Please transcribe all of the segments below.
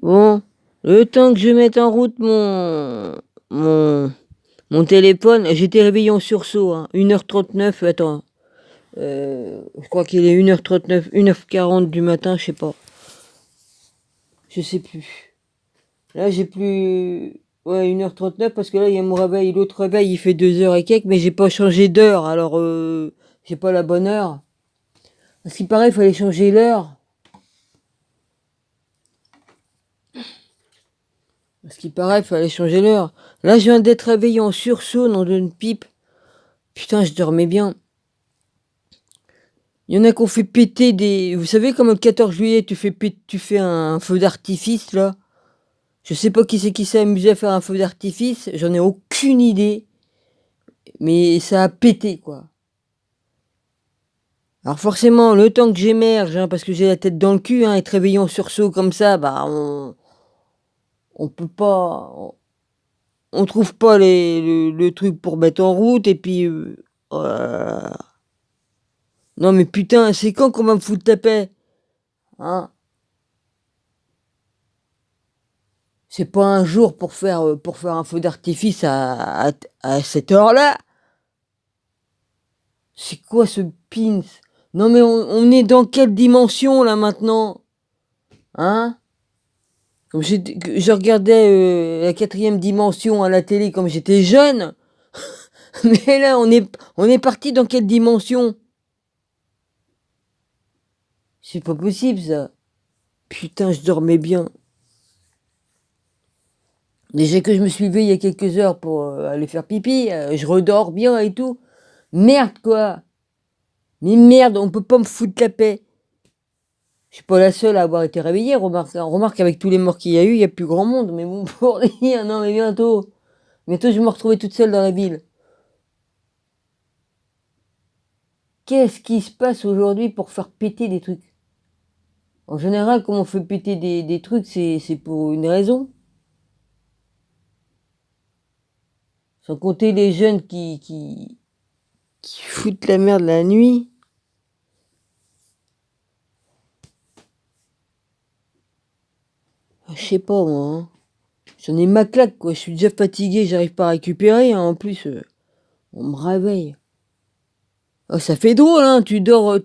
Bon, le temps que je mette en route mon mon téléphone, j'étais réveillé en sursaut, hein, 1h39, attends, je crois qu'il est 1h39, 1h40 du matin, je sais pas, je sais plus. Là, j'ai plus ouais, 1h39 parce que là, il y a mon réveil, l'autre réveil, il fait 2 heures et quelques, mais j'ai pas changé d'heure, alors j'ai pas la bonne heure. À ce qui paraît, il fallait changer l'heure. À ce qui paraît, il fallait changer l'heure. Là, je viens d'être réveillé en sursaut, nom d'une pipe. Putain, je dormais bien. Il y en a qui ont fait péter des. Vous savez, comme le 14 juillet, tu fais un feu d'artifice, là. Je sais pas qui c'est qui s'est amusé à faire un feu d'artifice, j'en ai aucune idée. Mais ça a pété, quoi. Alors forcément, le temps que j'émerge, hein, parce que j'ai la tête dans le cul, hein, être réveillé en sursaut comme ça, bah on peut pas. On trouve pas le truc pour mettre en route, et puis. Oh là là. Non mais putain, c'est quand qu'on va me foutre la paix? Hein? C'est pas un jour pour faire un feu d'artifice à cette heure-là. C'est quoi ce pins? Non mais on est dans quelle dimension là maintenant? Hein? Comme je regardais la quatrième dimension à la télé comme j'étais jeune. Mais là on est parti dans quelle dimension? C'est pas possible ça. Putain, je dormais bien. Déjà que je me suis levé il y a quelques heures pour aller faire pipi, je redors bien et tout. Merde quoi! Mais merde, on peut pas me foutre la paix. Je suis pas la seule à avoir été réveillée, remarque. Remarque qu'avec tous les morts qu'il y a eu, il y a plus grand monde. Mais bon, pour dire, non mais bientôt. Bientôt je vais me retrouver toute seule dans la ville. Qu'est-ce qui se passe aujourd'hui pour faire péter des trucs? En général, quand on fait péter des trucs, c'est pour une raison. Sans compter les jeunes qui foutent la merde la nuit. Je sais pas moi, hein. J'en ai ma claque quoi, je suis déjà fatigué, j'arrive pas à récupérer, hein. En plus, on me réveille. Oh, ça fait drôle, hein, tu dors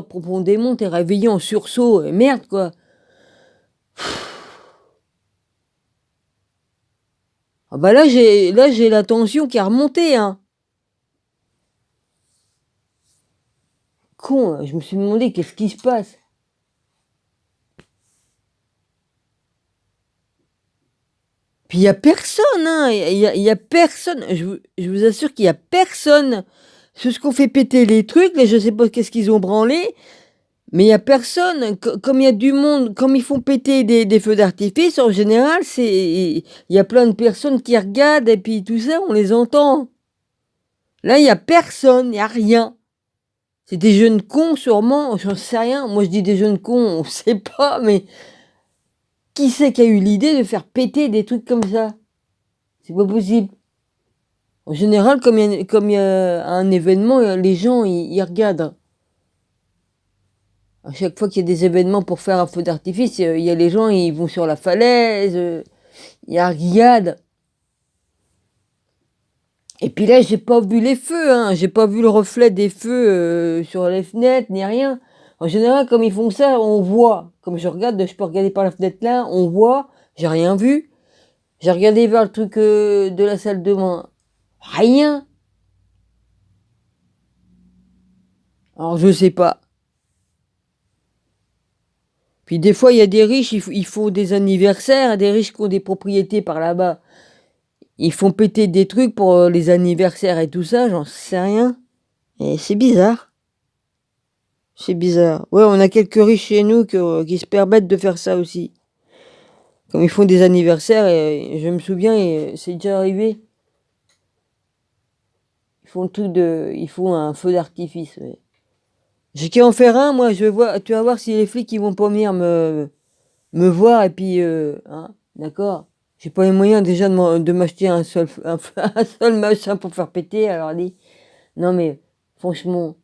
profondément, t'es réveillé en sursaut, merde quoi. Ah bah là j'ai la tension qui a remonté, hein. Con, hein, je me suis demandé qu'est-ce qui se passe. Puis il y a personne, hein, il y a personne, je vous assure qu'il y a personne. C'est ce qu'on fait péter les trucs, là je sais pas qu'est-ce qu'ils ont branlé, mais il y a personne. Comme il y a du monde, comme ils font péter des feux d'artifice, en général, il y a plein de personnes qui regardent et puis tout ça, on les entend. Là, il y a personne, il y a rien. C'est des jeunes cons sûrement, j'en sais rien. Moi, je dis des jeunes cons, on sait pas, mais qui c'est qui a eu l'idée de faire péter des trucs comme ça? C'est pas possible. En général, comme il y a un événement, les gens, ils regardent. À chaque fois qu'il y a des événements pour faire un feu d'artifice, il y a les gens, ils vont sur la falaise, ils regardent. Et puis là, j'ai pas vu les feux, hein. J'ai pas vu le reflet des feux sur les fenêtres, ni rien. En général, comme ils font ça, on voit. Comme je regarde, je peux regarder par la fenêtre là, on voit. J'ai rien vu. J'ai regardé vers le truc de la salle de bain. Rien. Alors je sais pas. Puis des fois, il y a des riches, ils font des anniversaires, des riches qui ont des propriétés par là-bas. Ils font péter des trucs pour les anniversaires et tout ça, j'en sais rien. Et c'est bizarre. C'est bizarre. Ouais, on a quelques riches chez nous qui se permettent de faire ça aussi. Comme ils font des anniversaires, et je me souviens, et c'est déjà arrivé. Ils font le truc de. Ils font un feu d'artifice. Ouais. J'ai qu'à en faire un, moi, je vais voir. Tu vas voir si les flics ils vont pas venir me voir, et puis. Hein, d'accord? J'ai pas les moyens déjà de m'acheter un seul machin pour faire péter, alors dit. Non mais, franchement.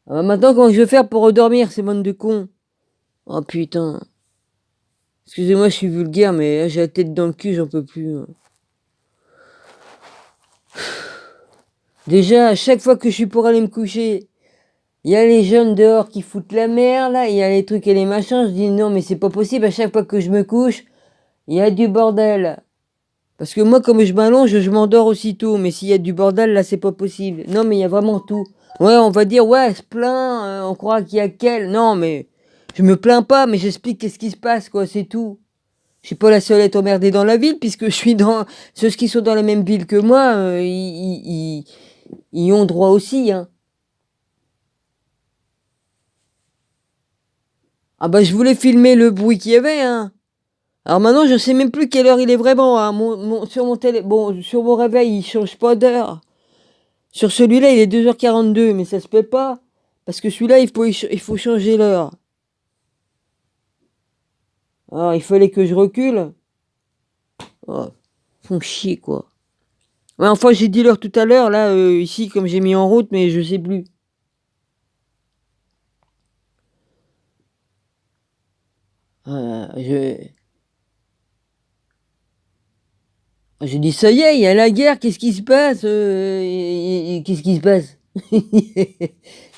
Maintenant, comment je vais faire pour redormir, ces bandes de cons? Oh putain. Excusez-moi, je suis vulgaire, mais là, j'ai la tête dans le cul, j'en peux plus. Déjà, à chaque fois que je suis pour aller me coucher, il y a les jeunes dehors qui foutent la merde, là, il y a les trucs et les machins. Je dis non, mais c'est pas possible. À chaque fois que je me couche, il y a du bordel. Parce que moi, comme je m'allonge, je m'endors aussitôt. Mais s'il y a du bordel, là, c'est pas possible. Non, mais il y a vraiment tout. Ouais, on va dire, ouais, elle se plaint, on croit qu'il y a qu'elle. Non, mais je me plains pas, mais j'explique qu'est-ce qui se passe, quoi, c'est tout. Je suis pas la seule à être emmerdée dans la ville, puisque je suis dans. Ceux qui sont dans la même ville que moi, ils ont droit aussi, hein. Ah bah, je voulais filmer le bruit qu'il y avait, hein. Alors maintenant, je sais même plus quelle heure il est vraiment, hein. Sur mon bon, sur mon réveil, il change pas d'heure. Sur celui-là, il est 2h42, mais ça se peut pas. Parce que celui-là, il faut changer l'heure. Alors, il fallait que je recule. Oh, ils font chier, quoi. Ouais, enfin, j'ai dit l'heure tout à l'heure, là, ici, comme j'ai mis en route, mais je sais plus. Euh, je... J'ai dit, ça y est, il y a la guerre, qu'est-ce qui se passe qu'est-ce qui se passe?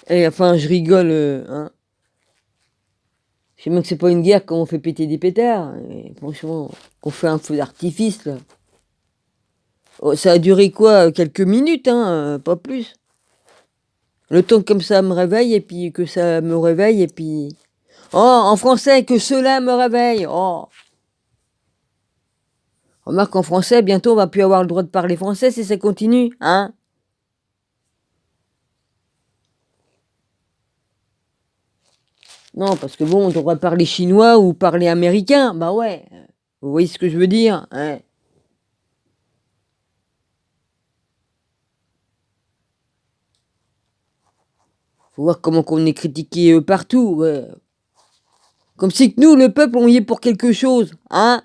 Et enfin, je rigole, hein. Je sais même que c'est pas une guerre quand on fait péter des pétards. Et franchement, qu'on fait un feu d'artifice, là. Oh, ça a duré quoi? Quelques minutes, hein, pas plus. Le temps que comme ça me réveille, et puis que ça me réveille, et puis... Oh, en français, que cela me réveille. Oh. Remarque en français, bientôt on va plus avoir le droit de parler français si ça continue, hein? Non, parce que bon, on devrait parler chinois ou parler américain. Bah ouais. Vous voyez ce que je veux dire, hein? Faut voir comment qu'on est critiqué partout, ouais. Comme si que nous, le peuple, on y est pour quelque chose, hein?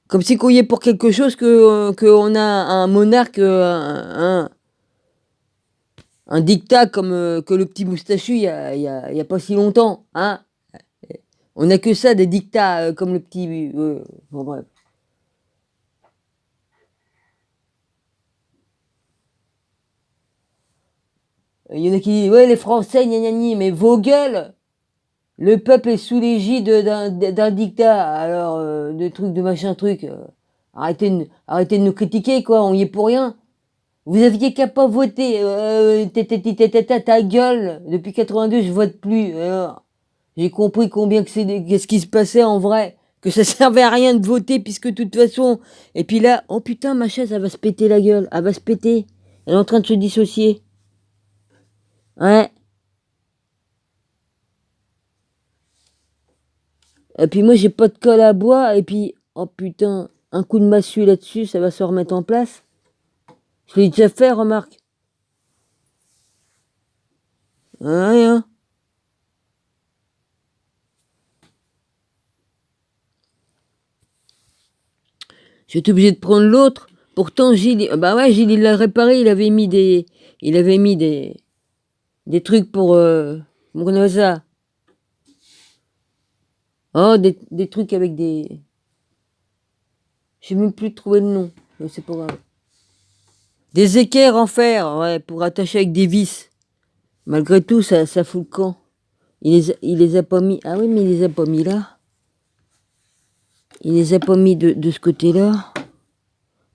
Comme si qu'on y est pour quelque chose que on a un monarque, un dictat comme que le petit moustachu il y a pas si longtemps, hein? On n'a que ça, des dictats comme le petit. Bon, bref. Il y en a qui disent, ouais, les Français, gna gna gna, mais vos gueules! Le peuple est sous l'égide d'un dictat, alors, de trucs, de machin truc. Arrêtez de nous critiquer, quoi, on y est pour rien. Vous aviez qu'à pas voter, ta gueule. Depuis 82, je vote plus. Alors, j'ai compris qu'est-ce qui se passait en vrai. Que ça servait à rien de voter, puisque de toute façon. Et puis là, oh putain, ma chaise, elle va se péter la gueule. Elle va se péter. Elle est en train de se dissocier. Ouais. Et puis moi, j'ai pas de colle à bois. Et puis, oh putain, un coup de massue là-dessus, ça va se remettre en place. Je l'ai déjà fait, remarque. Rien. J'étais obligé de prendre l'autre. Pourtant, bah ouais, Gilles, il l'a réparé. Il avait mis des trucs pour, comment on appelle ça? Oh, des trucs avec des, j'ai même plus trouvé le nom. Mais c'est pas grave. Des équerres en fer, ouais, pour attacher avec des vis. Malgré tout, ça fout le camp. Il les a pas mis. Ah oui, mais il les a pas mis là. Il les a pas mis de ce côté-là.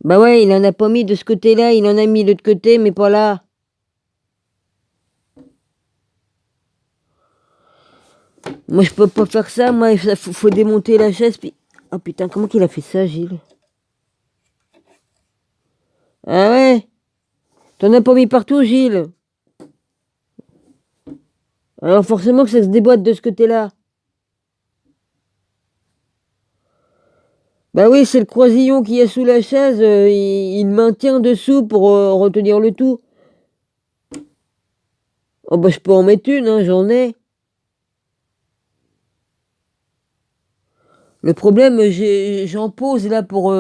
Bah ouais, il en a pas mis de ce côté-là. Il en a mis de l'autre côté, mais pas là. Moi, je peux pas faire ça. Moi, faut démonter la chaise. Puis... oh putain, comment qu'il a fait ça, Gilles? Ah ouais? T'en as pas mis partout, Gilles? Alors forcément que ça se déboîte de ce côté-là. Bah oui, c'est le croisillon qu'il y a sous la chaise. Il maintient dessous pour retenir le tout. Oh bah je peux en mettre une, hein, j'en ai. Le problème, j'en pose là pour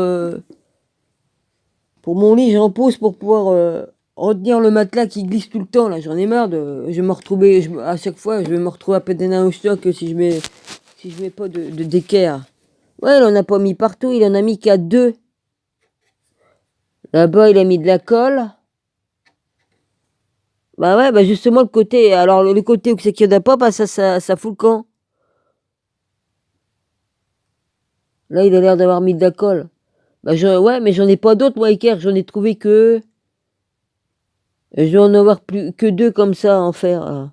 mon lit, j'en pose pour pouvoir retenir le matelas qui glisse tout le temps. Là, j'en ai marre de. Je vais me retrouver, à chaque fois, je vais me retrouver à péter un au stock si je mets si je mets pas d'équerre. Ouais, il en a pas mis partout, il en a mis qu'à 2. Là-bas, il a mis de la colle. Bah ouais, bah justement, le côté. Alors, le côté où c'est qu'il n'y en a pas, bah ça fout le camp. Là, il a l'air d'avoir mis de la colle. Bah, ouais, mais j'en ai pas d'autres, moi, équerre. J'en ai trouvé que. Je vais en avoir plus que 2 comme ça en fer. Là.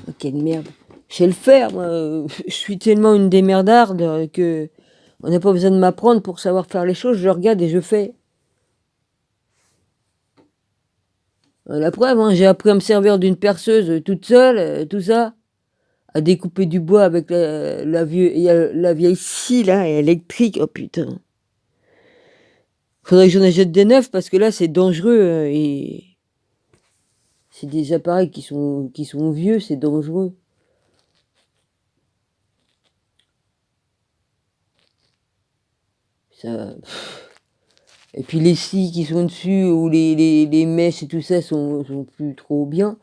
Oh, quelle merde. Je sais le faire, moi. Je suis tellement une démerdarde que on n'a pas besoin de m'apprendre pour savoir faire les choses. Je regarde et je fais. La preuve, hein, j'ai appris à me servir d'une perceuse toute seule, tout ça. À découper du bois avec la vieille scie là, électrique. Oh putain. Faudrait que j'en achète des neufs parce que là c'est dangereux et c'est des appareils qui sont vieux, c'est dangereux. Ça... Et puis les scies qui sont dessus ou les mèches et tout ça sont plus trop bien.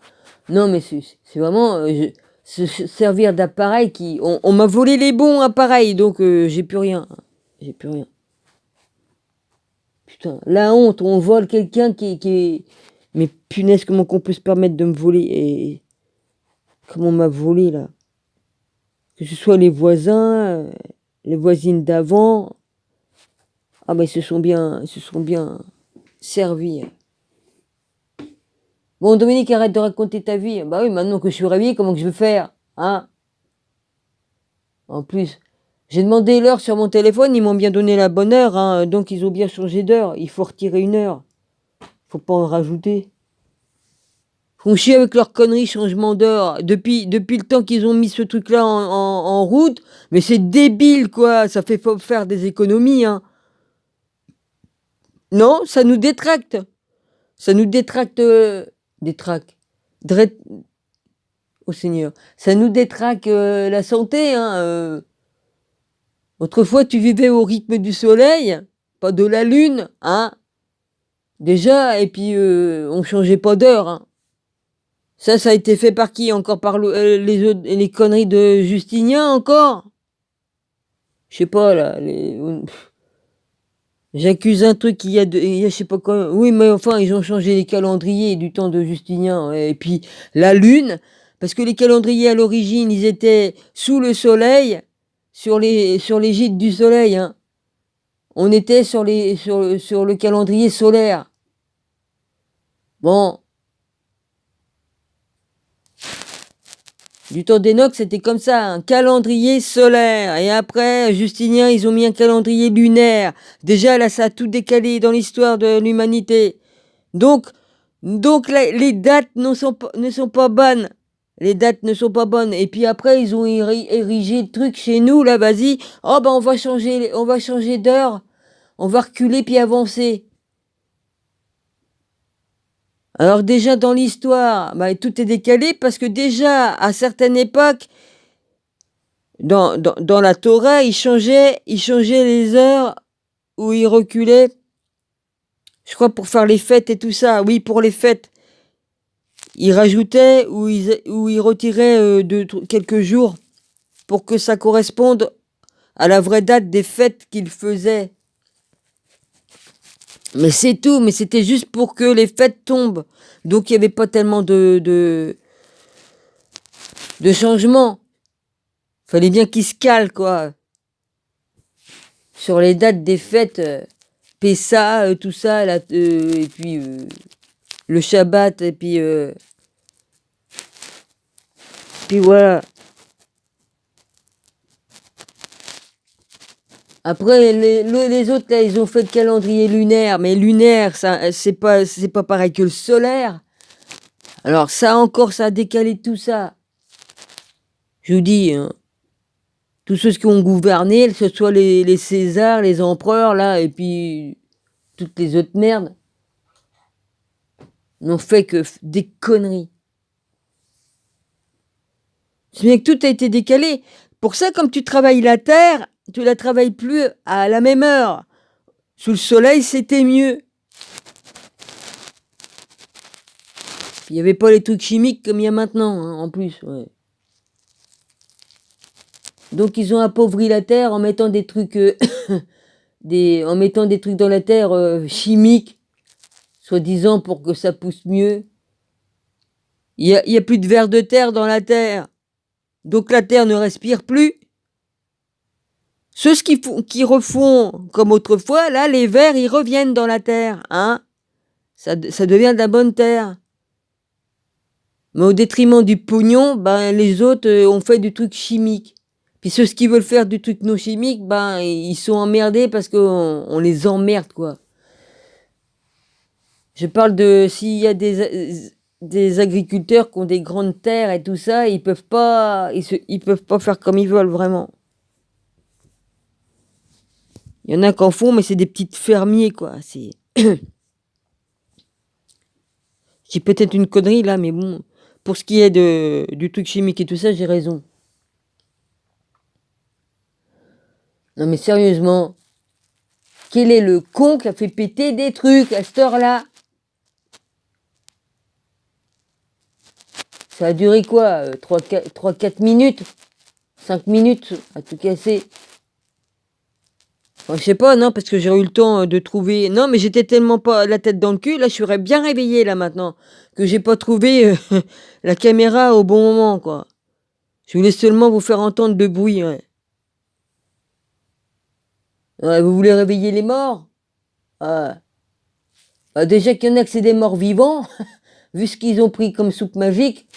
Non mais c'est vraiment se servir d'appareils qui... On m'a volé les bons appareils donc j'ai plus rien. J'ai plus rien. Putain, la honte, on vole quelqu'un qui est... Mais punaise, comment qu'on peut se permettre de me voler et comment on m'a volé là? Que ce soit les voisins, les voisines d'avant. Ah bah ils se sont bien servis. Bon Dominique, arrête de raconter ta vie. Bah oui, maintenant que je suis réveillé, comment que je vais faire? Hein? En plus, j'ai demandé l'heure sur mon téléphone, ils m'ont bien donné la bonne heure, hein, donc ils ont bien changé d'heure. Il faut retirer 1 heure. Faut pas en rajouter. Font chier avec leurs conneries changement d'heure. Depuis le temps qu'ils ont mis ce truc-là en route, mais c'est débile, quoi. Ça fait pas faire des économies, hein. Non, ça nous détracte. Ça nous détracte. Détraque. Dret- Oh Seigneur. Ça nous détraque la santé, hein. Autrefois, tu vivais au rythme du soleil, pas de la lune, hein. Déjà, et puis on changeait pas d'heure, hein. Ça a été fait par qui? Encore par les conneries de Justinien, encore? Je sais pas, là. J'accuse un truc je sais pas quoi. Oui, mais enfin, ils ont changé les calendriers du temps de Justinien. Et puis, la lune, parce que les calendriers, à l'origine, ils étaient sous le soleil, sur les gîtes du soleil, hein. On était sur le calendrier solaire. Bon, du temps d'Enoch, c'était comme ça, un calendrier solaire. Et après, Justinien, ils ont mis un calendrier lunaire. Déjà, là, ça a tout décalé dans l'histoire de l'humanité. Donc, les dates ne sont pas bonnes. Les dates ne sont pas bonnes. Et puis après, ils ont érigé le truc chez nous, là, vas-y. Oh, ben, on va changer d'heure. On va reculer puis avancer. Alors déjà dans l'histoire, bah, tout est décalé parce que déjà à certaines époques, dans la Torah, ils changeaient les heures où ils reculaient, je crois pour faire les fêtes et tout ça. Oui, pour les fêtes, ils rajoutaient ou ils retiraient quelques jours pour que ça corresponde à la vraie date des fêtes qu'ils faisaient. Mais c'est tout, mais c'était juste pour que les fêtes tombent. Donc il n'y avait pas tellement de changements. Fallait bien qu'ils se calent, quoi. Sur les dates des fêtes, Pessa, tout ça, là, et puis le Shabbat, et puis voilà. Après, les autres, là, ils ont fait le calendrier lunaire, mais lunaire, ça, c'est pas pareil que le solaire. Alors ça encore, ça a décalé tout ça. Je vous dis, hein, tous ceux qui ont gouverné, que ce soit les Césars, les empereurs, là, et puis toutes les autres merdes, n'ont fait que des conneries. C'est bien que tout a été décalé. Pour ça, comme tu travailles la terre, tu la travailles plus à la même heure. Sous le soleil, c'était mieux. Il n'y avait pas les trucs chimiques comme il y a maintenant, hein, en plus. Ouais. Donc ils ont appauvri la terre en mettant des trucs, en mettant des trucs dans la terre chimiques, soi-disant pour que ça pousse mieux. Il y a plus de vers de terre dans la terre. Donc la terre ne respire plus. Ceux qui refont comme autrefois, là, les vers, ils reviennent dans la terre. Hein, ça devient de la bonne terre. Mais au détriment du pognon, ben, les autres ont fait du truc chimique. Puis ceux qui veulent faire du truc non chimique, ben, ils sont emmerdés parce qu'on les emmerde, quoi. Je parle de s'il y a des agriculteurs qui ont des grandes terres et tout ça, ils peuvent pas faire comme ils veulent, vraiment. Il y en a qui en font, mais c'est des petits fermiers, quoi. C'est... J'ai peut-être une connerie, là, mais bon... Pour ce qui est du truc chimique et tout ça, j'ai raison. Non, mais sérieusement, quel est le con qui a fait péter des trucs à cette heure-là? Ça a duré quoi? 3-4 minutes? 5 minutes à tout casser? Enfin, je sais pas, non, parce que j'ai eu le temps de trouver... Non, mais j'étais tellement pas la tête dans le cul, là, je serais bien réveillé, là, maintenant, que j'ai pas trouvé la caméra au bon moment, quoi. Je voulais seulement vous faire entendre le bruit, ouais. Ouais, vous voulez réveiller les morts? Ah. Déjà qu'il y en a que c'est des morts vivants, vu ce qu'ils ont pris comme soupe magique,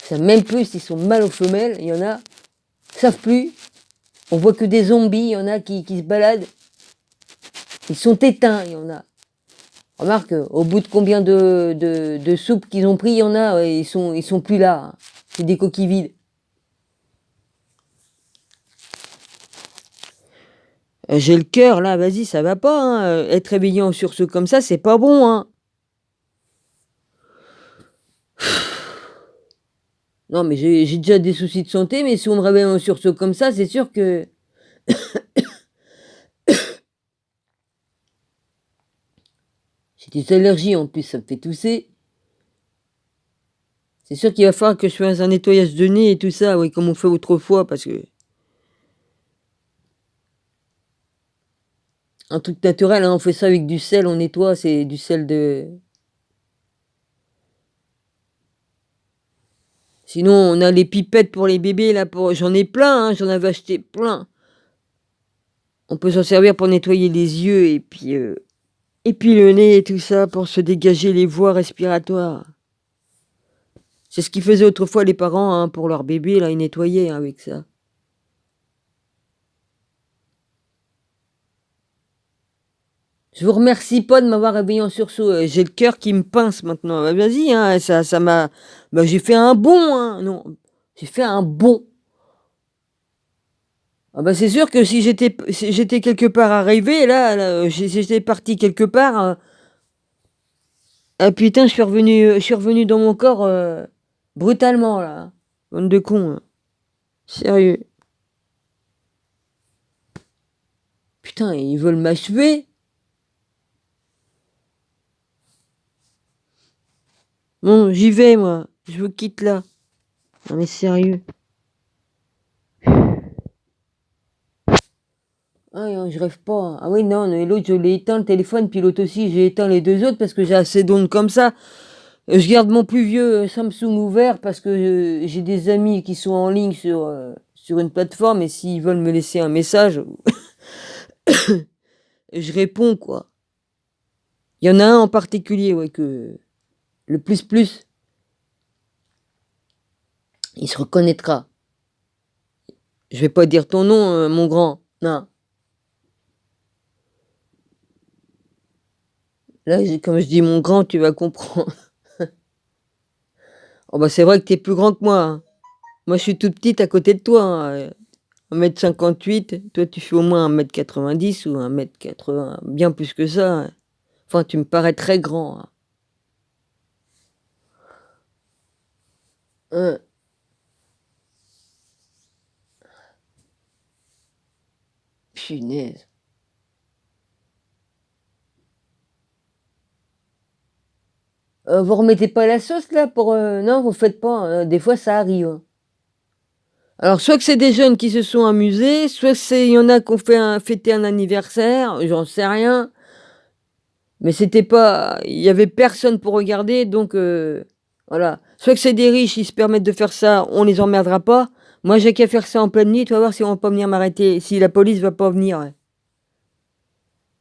ça même plus s'ils sont mal aux femelles, il y en a, ils savent plus. On voit que des zombies, il y en a qui se baladent. Ils sont éteints, il y en a. Remarque, au bout de combien de soupes qu'ils ont pris, il y en a, ils sont plus là. Hein. C'est des coquilles vides. J'ai le cœur là, vas-y, ça va pas. Hein. Être réveillé en sursaut comme ça, c'est pas bon. Hein. Non, mais j'ai déjà des soucis de santé, mais si on me réveille en sursaut comme ça, c'est sûr que... J'ai des allergies en plus, ça me fait tousser. C'est sûr qu'il va falloir que je fasse un nettoyage de nez et tout ça, oui, comme on fait autrefois, parce que... Un truc naturel, hein, on fait ça avec du sel, on nettoie, c'est du sel de... Sinon, on a les pipettes pour les bébés, là, j'en ai plein, hein, j'en avais acheté plein. On peut s'en servir pour nettoyer les yeux et puis le nez et tout ça, pour se dégager les voies respiratoires. C'est ce qu'ils faisaient autrefois les parents, hein, pour leurs bébés, là, ils nettoyaient hein, avec ça. Je vous remercie pas de m'avoir réveillé en sursaut. J'ai le cœur qui me pince maintenant. Bah, vas-y, hein, ça m'a... Bah, j'ai fait un bond, hein. Non, j'ai fait un bond. Ah bah c'est sûr que si j'étais quelque part arrivé, là j'étais parti quelque part. Ah putain, je suis revenu dans mon corps brutalement, là. Bande de cons, hein. Sérieux. Putain, ils veulent m'achever. Bon, j'y vais, moi. Je vous quitte là. Non mais sérieux. Ah non, je rêve pas. Hein. Ah oui, non, mais l'autre, je l'ai éteint le téléphone, puis l'autre aussi, j'ai éteint les deux autres parce que j'ai assez d'ondes comme ça. Je garde mon plus vieux Samsung ouvert parce que j'ai des amis qui sont en ligne sur une plateforme et s'ils veulent me laisser un message, je réponds, quoi. Il y en a un en particulier, ouais, que le plus, il se reconnaîtra. Je vais pas dire ton nom, mon grand. Non. Là, comme je dis mon grand, tu vas comprendre. Oh bah c'est vrai que t'es plus grand que moi. Hein. Moi, je suis toute petite à côté de toi. Hein. 1,58 m, toi tu fais au moins 1,90 m ou 1,80 m, bien plus que ça. Hein. Enfin, tu me parais très grand. Hein. Hein. Punaise. Vous remettez pas la sauce là pour, non, vous faites pas, des fois ça arrive, hein. Alors soit que c'est des jeunes qui se sont amusés, soit c'est il y en a qui ont fêté un anniversaire, j'en sais rien. Mais c'était pas il y avait personne pour regarder donc voilà. Soit que c'est des riches, ils se permettent de faire ça, on les emmerdera pas. Moi, j'ai qu'à faire ça en pleine nuit, tu vas voir s'ils vont pas venir m'arrêter, si la police va pas venir, ouais.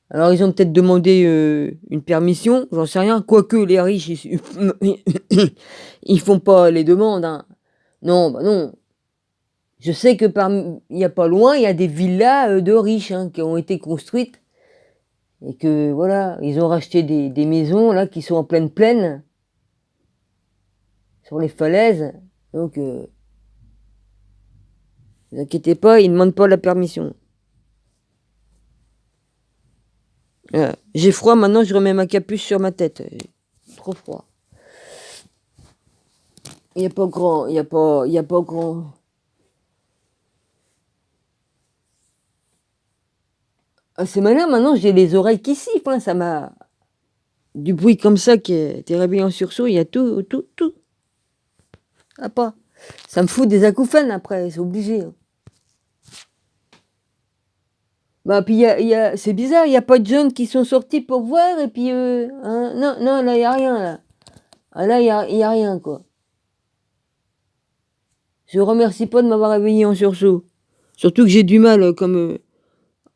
Alors ils ont peut-être demandé, une permission, j'en sais rien. Quoique les riches, ils font pas les demandes, hein. Non, bah non. Je sais que il y a pas loin, il y a des villas, de riches, hein, qui ont été construites et que voilà, ils ont racheté des maisons là qui sont en pleine plaine, sur les falaises. Donc vous inquiétez pas, ils demandent pas la permission. J'ai froid maintenant, je remets ma capuche sur ma tête, trop froid. Il y a pas grand il y a pas grand ah c'est malin maintenant, j'ai les oreilles qui sifflent, hein, ça m'a du bruit comme ça qui est tu réveillé en sursaut, il y a tout. Ah pas. Ça me fout des acouphènes après, c'est obligé, hein. Bah, puis il y a c'est bizarre, il y a pas de jeunes qui sont sortis pour voir et puis, hein, non, non, là, il y a rien, là. Ah là, il y a rien, quoi. Je remercie pas de m'avoir réveillé en sursaut. Surtout que j'ai du mal, comme,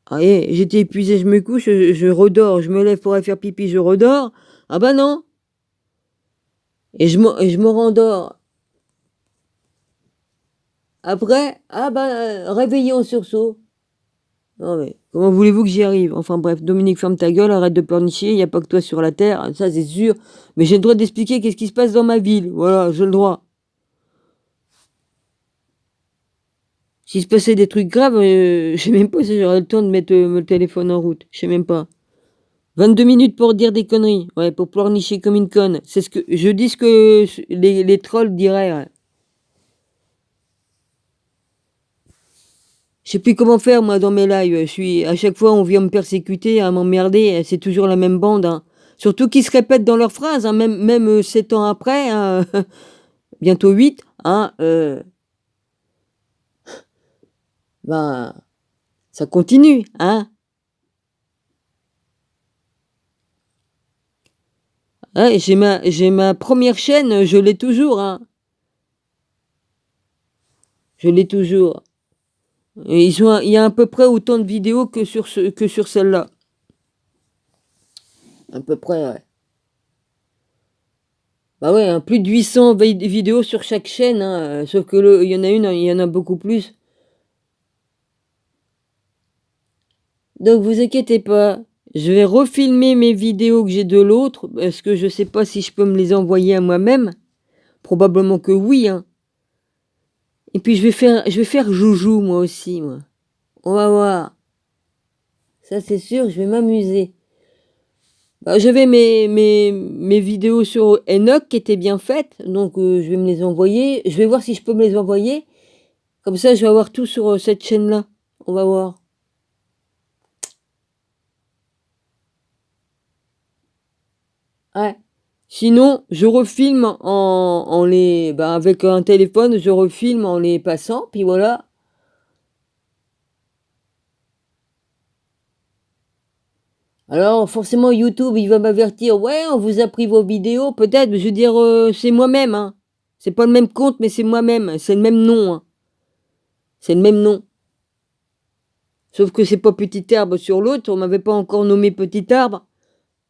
ah et j'étais épuisé, je me couche, je redors, je me lève pour aller faire pipi, je redors. Ah bah non! Et je me rendors. Après, ah bah, réveillé en sursaut. Non mais, comment voulez-vous que j'y arrive? Enfin bref, Dominique, ferme ta gueule, arrête de pleurnicher, il y a pas que toi sur la terre, ça c'est sûr. Mais j'ai le droit d'expliquer qu'est-ce qui se passe dans ma ville. Voilà, j'ai le droit. S'il se passait des trucs graves, je sais même pas si j'aurais le temps de mettre, le téléphone en route. Je sais même pas. 22 minutes pour dire des conneries. Ouais, pour pleurnicher comme une conne. C'est ce que je dis ce que les trolls diraient, ouais. Je sais plus comment faire moi dans mes lives. À chaque fois on vient me persécuter, à m'emmerder, c'est toujours la même bande, hein. Surtout qu'ils se répètent dans leurs phrases, hein, même 7 ans après, hein, bientôt 8, hein, ben, ça continue, hein. Ouais, j'ai ma première chaîne, je l'ai toujours, hein. Je l'ai toujours. Et il y a à peu près autant de vidéos que sur celle-là. À peu près, ouais. Bah ouais, hein, plus de 800 vidéos sur chaque chaîne, hein, sauf que il y en a une, il y en a beaucoup plus. Donc vous inquiétez pas, je vais refilmer mes vidéos que j'ai de l'autre, parce que je sais pas si je peux me les envoyer à moi-même. Probablement que oui, hein. Et puis je vais faire joujou moi aussi, moi. On va voir. Ça c'est sûr, je vais m'amuser. Bah, j'avais mes vidéos sur Enoch qui étaient bien faites, donc je vais me les envoyer. Je vais voir si je peux me les envoyer. Comme ça, je vais avoir tout sur cette chaîne-là. On va voir. Ouais. Sinon, je refilme avec un téléphone, je refilme en les passant, puis voilà. Alors, forcément, YouTube, il va m'avertir, ouais, on vous a pris vos vidéos, peut-être, mais je veux dire, c'est moi-même, hein. C'est pas le même compte, mais c'est moi-même, c'est le même nom, hein. C'est le même nom. Sauf que c'est pas Petit Herbe sur l'autre, on m'avait pas encore nommé Petit Arbre,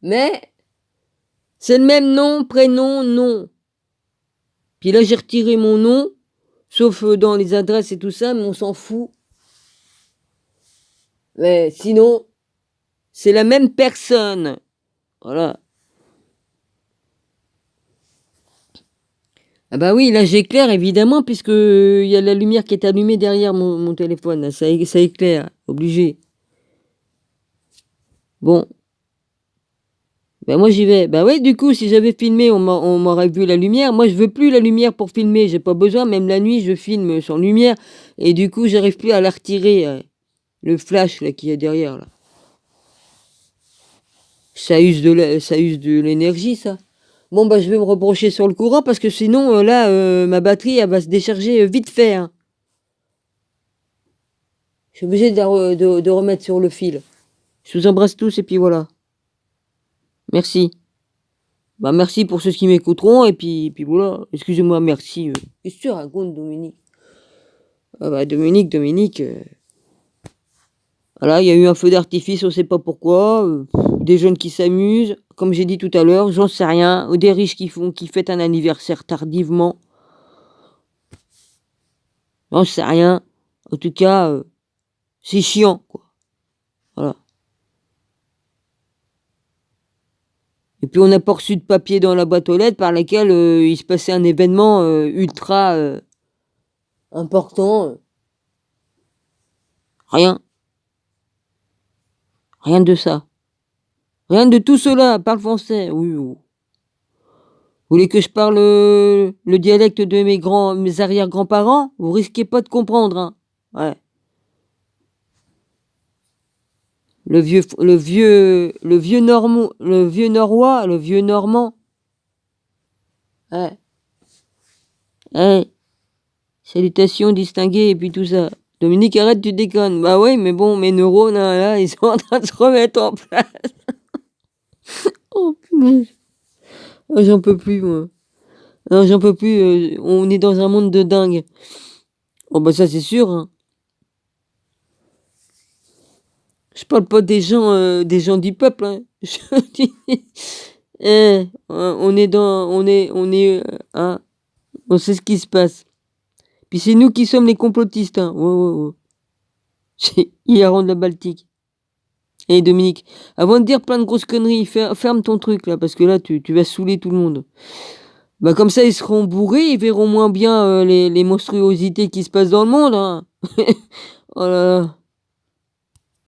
mais c'est le même nom, prénom, nom. Puis là, j'ai retiré mon nom, sauf dans les adresses et tout ça, mais on s'en fout. Mais sinon, c'est la même personne. Voilà. Ah bah oui, là j'éclaire évidemment, puisque il y a la lumière qui est allumée derrière mon téléphone. Là, ça éclaire, obligé. Bon, ben moi j'y vais. Bah ouais, du coup, si j'avais filmé, on m'aurait vu la lumière. Moi, je veux plus la lumière pour filmer. J'ai pas besoin, même la nuit, je filme sans lumière. Et du coup, j'arrive plus à la retirer, le flash là qui est derrière là. Ça use de l'énergie, ça. Bon, bah, je vais me rebrancher sur le courant parce que sinon, là, ma batterie, elle va se décharger vite fait, hein. Je suis obligée de remettre sur le fil. Je vous embrasse tous et puis voilà. Merci. Bah, merci pour ceux qui m'écouteront et puis voilà. Excusez-moi, merci. Qu'est-ce que tu racontes, Dominique? Ah bah, Dominique. Voilà, il y a eu un feu d'artifice, on sait pas pourquoi. Des jeunes qui s'amusent, comme j'ai dit tout à l'heure, j'en sais rien. Ou des riches qui fêtent un anniversaire tardivement. J'en sais rien. En tout cas, c'est chiant, quoi. Voilà. Et puis on n'a pas reçu de papier dans la boîte aux lettres par laquelle il se passait un événement ultra important. Rien. Rien de ça. Rien de tout cela. Parle français. Oui. Vous voulez que je parle le dialecte de mes arrière-grands-parents? Vous risquez pas de comprendre, hein. Ouais. Le vieux normand, le vieux norrois, le vieux normand. Ouais. Ouais. Salutations distinguées et puis tout ça. Dominique, arrête, tu déconnes. Bah ouais, mais bon, mes neurones, là, ils sont en train de se remettre en place. Oh punaise. Oh, j'en peux plus, moi. Non, j'en peux plus. On est dans un monde de dingue. Oh bah ça c'est sûr, hein. Je parle pas des gens du peuple, hein. Je dis, hein, on sait ce qui se passe. Puis c'est nous qui sommes les complotistes, hein. Ouais. C'est hilarant de la Baltique. Et Dominique, avant de dire plein de grosses conneries, ferme ton truc là, parce que là tu vas saouler tout le monde. Bah comme ça ils seront bourrés, ils verront moins bien les monstruosités qui se passent dans le monde, hein. Oh là là.